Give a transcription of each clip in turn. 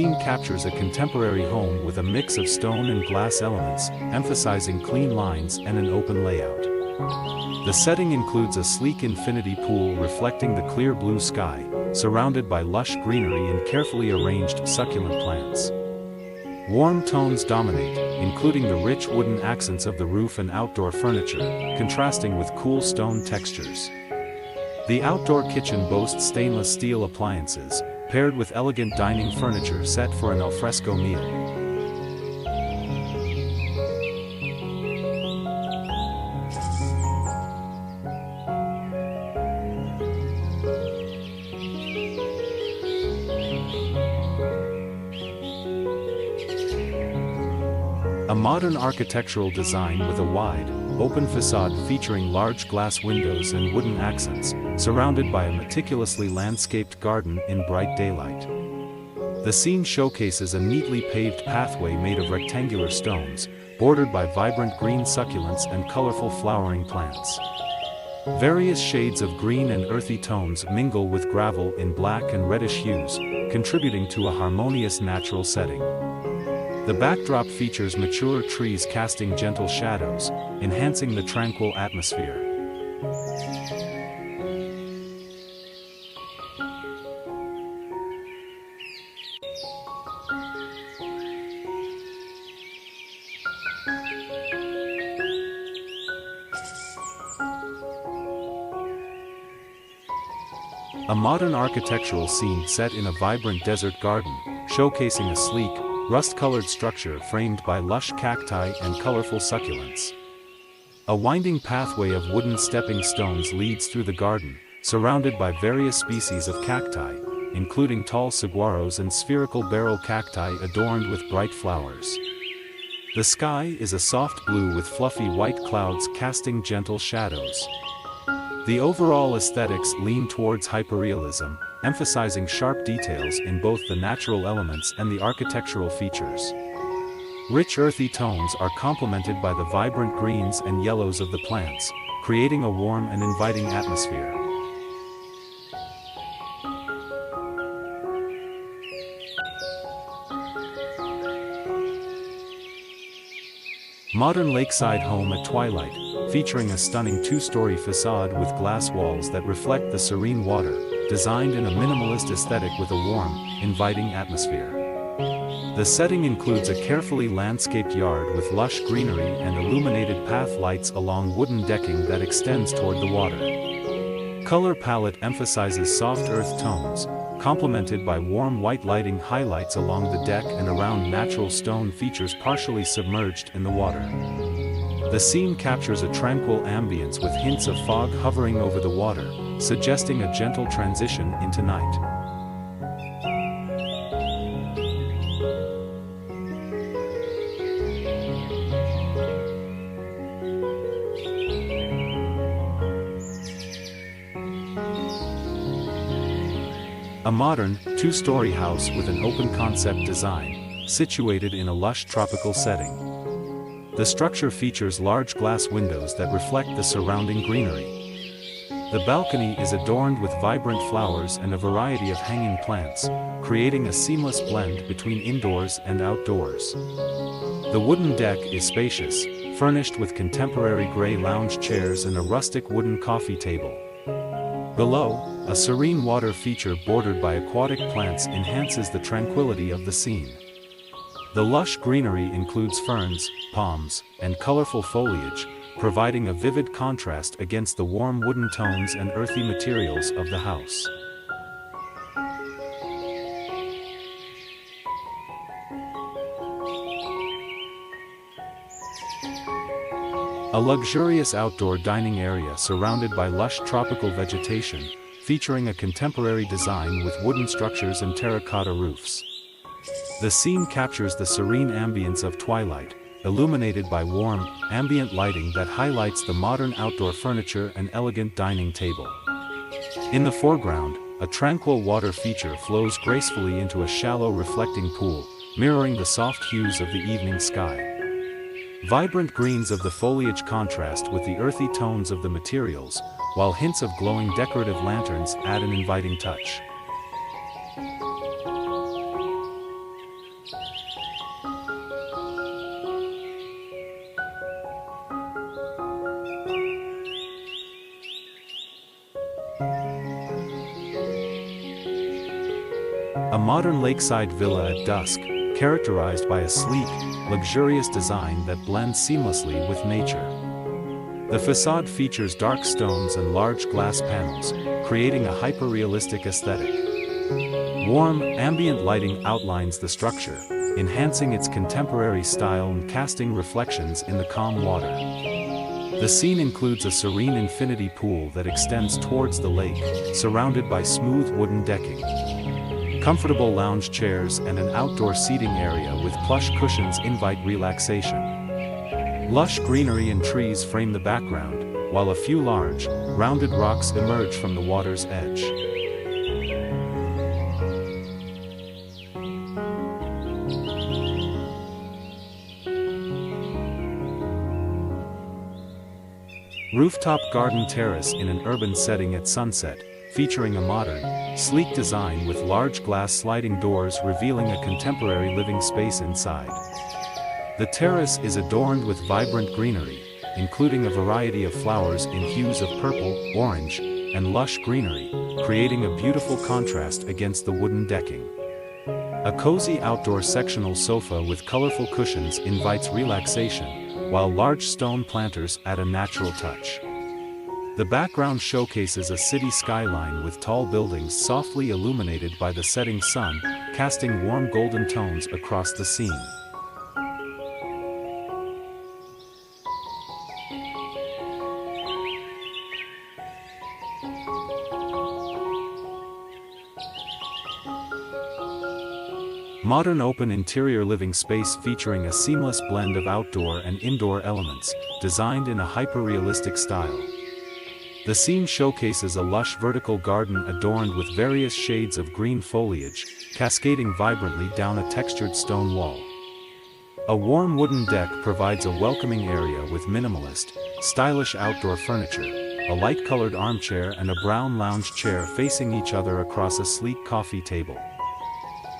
scene captures a contemporary home with a mix of stone and glass elements, emphasizing clean lines and an open layout. The setting includes a sleek infinity pool reflecting the clear blue sky, surrounded by lush greenery and carefully arranged succulent plants. Warm tones dominate, including the rich wooden accents of the roof and outdoor furniture, contrasting with cool stone textures. The outdoor kitchen boasts stainless steel appliances, paired with elegant dining furniture set for an alfresco meal. A modern architectural design with a wide, open facade featuring large glass windows and wooden accents, surrounded by a meticulously landscaped garden in bright daylight. The scene showcases a neatly paved pathway made of rectangular stones, bordered by vibrant green succulents and colorful flowering plants. Various shades of green and earthy tones mingle with gravel in black and reddish hues, contributing to a harmonious natural setting. The backdrop features mature trees casting gentle shadows, enhancing the tranquil atmosphere. A modern architectural scene set in a vibrant desert garden, showcasing a sleek, rust-colored structure framed by lush cacti and colorful succulents. A winding pathway of wooden stepping stones leads through the garden, surrounded by various species of cacti, including tall saguaros and spherical barrel cacti adorned with bright flowers. The sky is a soft blue with fluffy white clouds casting gentle shadows. The overall aesthetics lean towards hyperrealism, emphasizing sharp details in both the natural elements and the architectural features. Rich earthy tones are complemented by the vibrant greens and yellows of the plants, creating a warm and inviting atmosphere. Modern lakeside home at twilight, featuring a stunning two-story facade with glass walls that reflect the serene water, designed in a minimalist aesthetic with a warm, inviting atmosphere. The setting includes a carefully landscaped yard with lush greenery and illuminated path lights along wooden decking that extends toward the water. Color palette emphasizes soft earth tones, complemented by warm white lighting highlights along the deck and around natural stone features partially submerged in the water. The scene captures a tranquil ambience with hints of fog hovering over the water, suggesting a gentle transition into night. A modern, two-story house with an open-concept design, situated in a lush tropical setting. The structure features large glass windows that reflect the surrounding greenery. The balcony is adorned with vibrant flowers and a variety of hanging plants, creating a seamless blend between indoors and outdoors. The wooden deck is spacious, furnished with contemporary gray lounge chairs and a rustic wooden coffee table. Below, a serene water feature bordered by aquatic plants enhances the tranquility of the scene. The lush greenery includes ferns, palms, and colorful foliage, providing a vivid contrast against the warm wooden tones and earthy materials of the house. A luxurious outdoor dining area surrounded by lush tropical vegetation, featuring a contemporary design with wooden structures and terracotta roofs. The scene captures the serene ambience of twilight, illuminated by warm, ambient lighting that highlights the modern outdoor furniture and elegant dining table. In the foreground, a tranquil water feature flows gracefully into a shallow reflecting pool, mirroring the soft hues of the evening sky. Vibrant greens of the foliage contrast with the earthy tones of the materials, while hints of glowing decorative lanterns add an inviting touch. A modern lakeside villa at dusk, characterized by a sleek, luxurious design that blends seamlessly with nature. The facade features dark stones and large glass panels, creating a hyper-realistic aesthetic. Warm, ambient lighting outlines the structure, enhancing its contemporary style and casting reflections in the calm water. The scene includes a serene infinity pool that extends towards the lake, surrounded by smooth wooden decking. Comfortable lounge chairs and an outdoor seating area with plush cushions invite relaxation. Lush greenery and trees frame the background, while a few large, rounded rocks emerge from the water's edge. Rooftop garden terrace in an urban setting at sunset, featuring a modern, sleek design with large glass sliding doors revealing a contemporary living space inside. The terrace is adorned with vibrant greenery, including a variety of flowers in hues of purple, orange, and lush greenery, creating a beautiful contrast against the wooden decking. A cozy outdoor sectional sofa with colorful cushions invites relaxation, while large stone planters add a natural touch. The background showcases a city skyline with tall buildings softly illuminated by the setting sun, casting warm golden tones across the scene. Modern open interior living space featuring a seamless blend of outdoor and indoor elements, designed in a hyper-realistic style. The scene showcases a lush vertical garden adorned with various shades of green foliage, cascading vibrantly down a textured stone wall. A warm wooden deck provides a welcoming area with minimalist, stylish outdoor furniture, a light-colored armchair and a brown lounge chair facing each other across a sleek coffee table.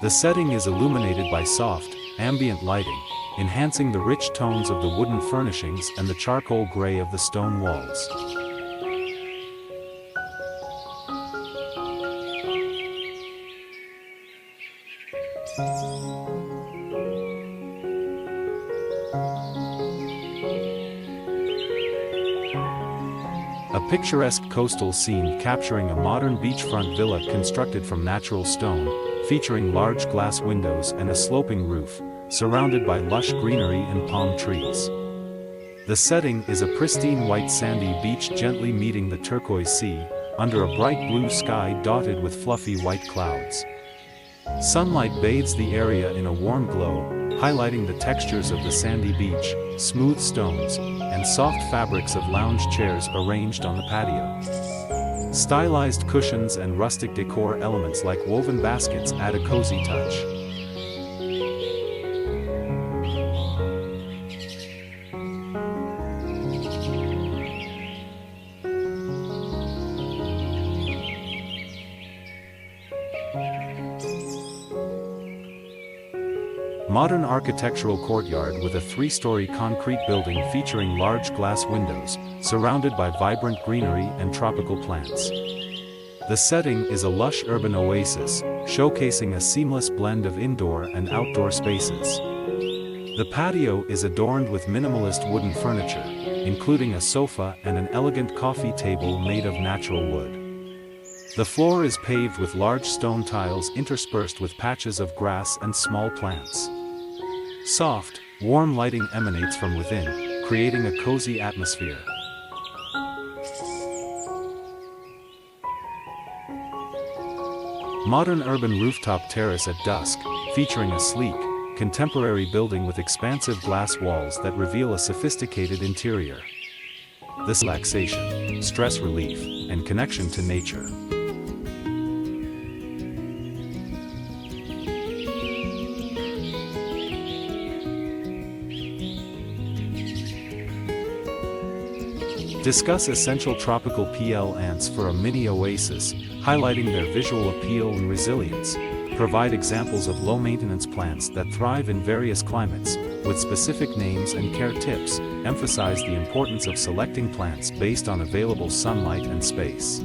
The setting is illuminated by soft, ambient lighting, enhancing the rich tones of the wooden furnishings and the charcoal gray of the stone walls. A picturesque coastal scene capturing a modern beachfront villa constructed from natural stone, featuring large glass windows and a sloping roof, surrounded by lush greenery and palm trees. The setting is a pristine white sandy beach gently meeting the turquoise sea, under a bright blue sky dotted with fluffy white clouds. Sunlight bathes the area in a warm glow, highlighting the textures of the sandy beach, smooth stones, and soft fabrics of lounge chairs arranged on the patio. Stylized cushions and rustic decor elements like woven baskets add a cozy touch. Modern architectural courtyard with a 3-story concrete building featuring large glass windows, surrounded by vibrant greenery and tropical plants. The setting is a lush urban oasis, showcasing a seamless blend of indoor and outdoor spaces. The patio is adorned with minimalist wooden furniture, including a sofa and an elegant coffee table made of natural wood. The floor is paved with large stone tiles interspersed with patches of grass and small plants. Soft, warm lighting emanates from within, creating a cozy atmosphere. Modern urban rooftop terrace at dusk, featuring a sleek, contemporary building with expansive glass walls that reveal a sophisticated interior. This relaxation, stress relief, and connection to nature. Discuss essential tropical PL ants for a mini oasis, highlighting their visual appeal and resilience. Provide examples of low-maintenance plants that thrive in various climates, with specific names and care tips. Emphasize the importance of selecting plants based on available sunlight and space.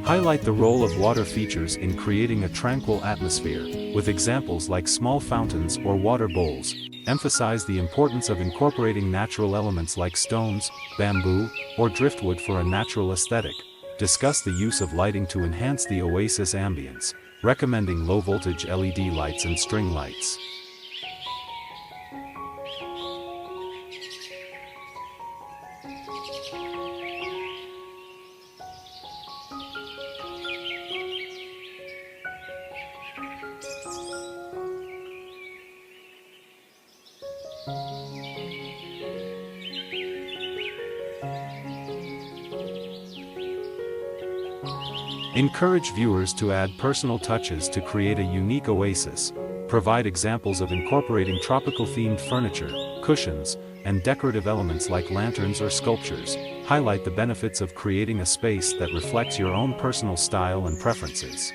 Highlight the role of water features in creating a tranquil atmosphere, with examples like small fountains or water bowls. Emphasize the importance of incorporating natural elements like stones, bamboo, or driftwood for a natural aesthetic. Discuss the use of lighting to enhance the oasis ambience, recommending low-voltage LED lights and string lights. Encourage viewers to add personal touches to create a unique oasis. Provide examples of incorporating tropical-themed furniture, cushions, and decorative elements like lanterns or sculptures. Highlight the benefits of creating a space that reflects your own personal style and preferences.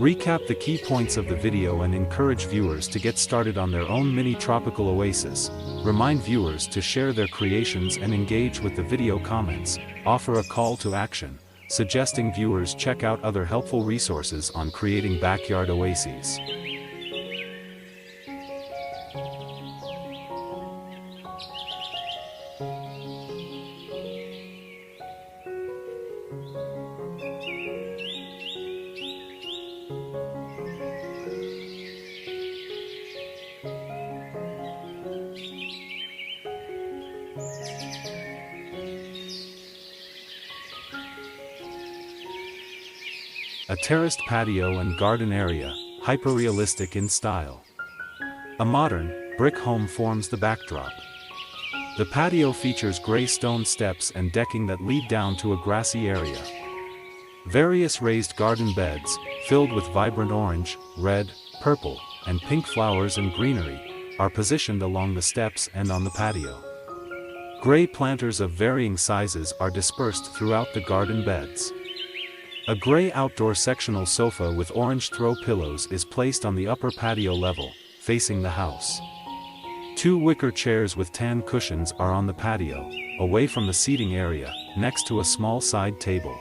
Recap the key points of the video and encourage viewers to get started on their own mini tropical oasis. Remind viewers to share their creations and engage with the video comments. Offer a call to action, suggesting viewers check out other helpful resources on creating backyard oases. A terraced patio and garden area, hyper-realistic in style. A modern, brick home forms the backdrop. The patio features gray stone steps and decking that lead down to a grassy area. Various raised garden beds, filled with vibrant orange, red, purple, and pink flowers and greenery, are positioned along the steps and on the patio. Gray planters of varying sizes are dispersed throughout the garden beds. A gray outdoor sectional sofa with orange throw pillows is placed on the upper patio level, facing the house. Two wicker chairs with tan cushions are on the patio, away from the seating area, next to a small side table.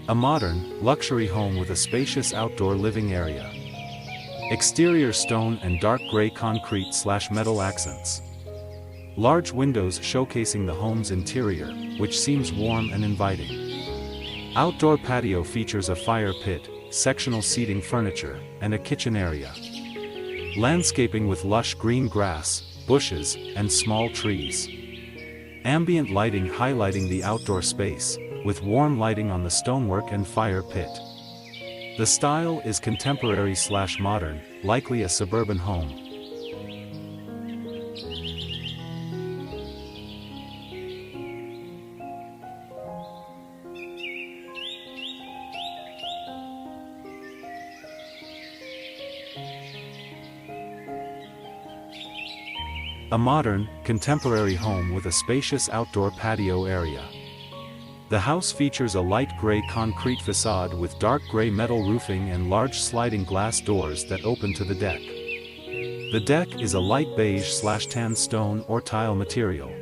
A modern, luxury home with a spacious outdoor living area. Exterior stone and dark gray concrete/metal accents. Large windows showcasing the home's interior, which seems warm and inviting. Outdoor patio features a fire pit, sectional seating furniture, and a kitchen area. Landscaping with lush green grass, bushes, and small trees. Ambient lighting highlighting the outdoor space, with warm lighting on the stonework and fire pit. The style is contemporary/modern, likely a suburban home. A modern, contemporary home with a spacious outdoor patio area. The house features a light gray concrete facade with dark gray metal roofing and large sliding glass doors that open to the deck. The deck is a light beige/tan stone or tile material.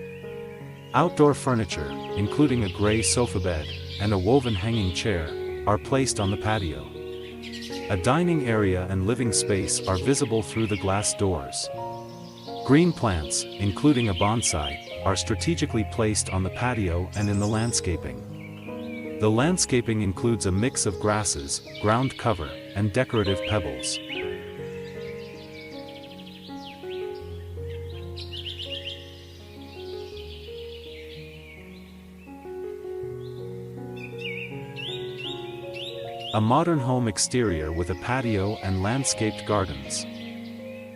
Outdoor furniture, including a gray sofa bed and a woven hanging chair, are placed on the patio. A dining area and living space are visible through the glass doors. Green plants, including a bonsai, are strategically placed on the patio and in the landscaping. The landscaping includes a mix of grasses, ground cover, and decorative pebbles. A modern home exterior with a patio and landscaped gardens.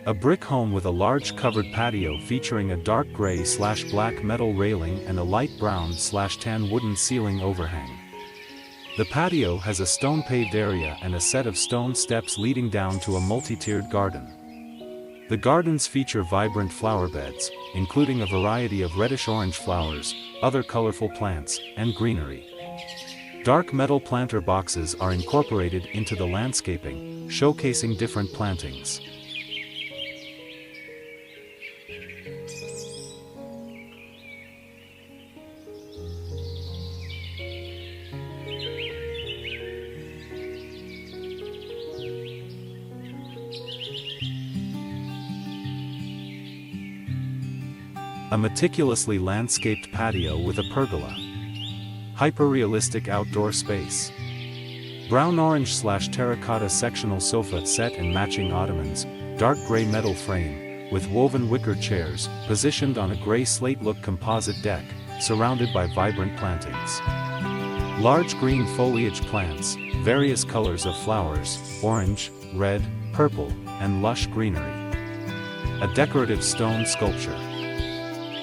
A brick home with a large covered patio featuring a dark gray/black metal railing and a light brown/tan wooden ceiling overhang. The patio has a stone-paved area and a set of stone steps leading down to a multi-tiered garden. The gardens feature vibrant flower beds, including a variety of reddish-orange flowers, other colorful plants, and greenery. Dark metal planter boxes are incorporated into the landscaping, showcasing different plantings. A meticulously landscaped patio with a pergola. Hyper-realistic outdoor space. Brown-orange/terracotta sectional sofa set and matching ottomans, dark gray metal frame, with woven wicker chairs, positioned on a gray slate-look composite deck, surrounded by vibrant plantings. Large green foliage plants, various colors of flowers, orange, red, purple, and lush greenery. A decorative stone sculpture.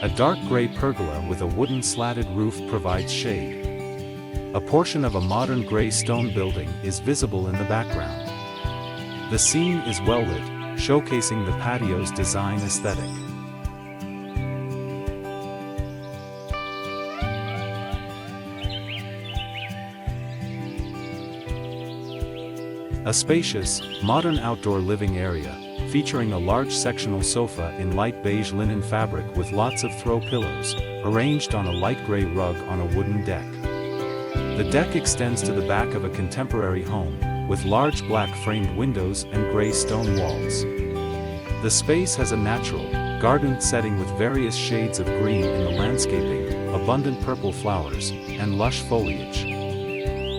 A dark gray pergola with a wooden slatted roof provides shade. A portion of a modern gray stone building is visible in the background. The scene is well lit, showcasing the patio's design aesthetic. A spacious, modern outdoor living area, featuring a large sectional sofa in light beige linen fabric with lots of throw pillows, arranged on a light gray rug on a wooden deck. The deck extends to the back of a contemporary home, with large black framed windows and gray stone walls. The space has a natural, garden setting with various shades of green in the landscaping, abundant purple flowers, and lush foliage.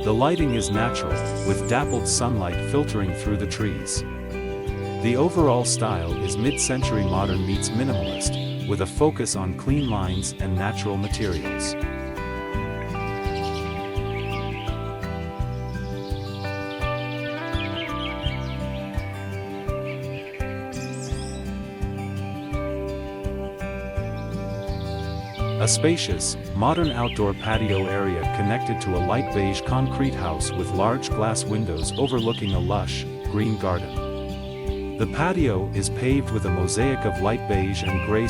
The lighting is natural, with dappled sunlight filtering through the trees. The overall style is mid-century modern meets minimalist, with a focus on clean lines and natural materials. A spacious, modern outdoor patio area connected to a light beige concrete house with large glass windows overlooking a lush, green garden. The patio is paved with a mosaic of light beige and gray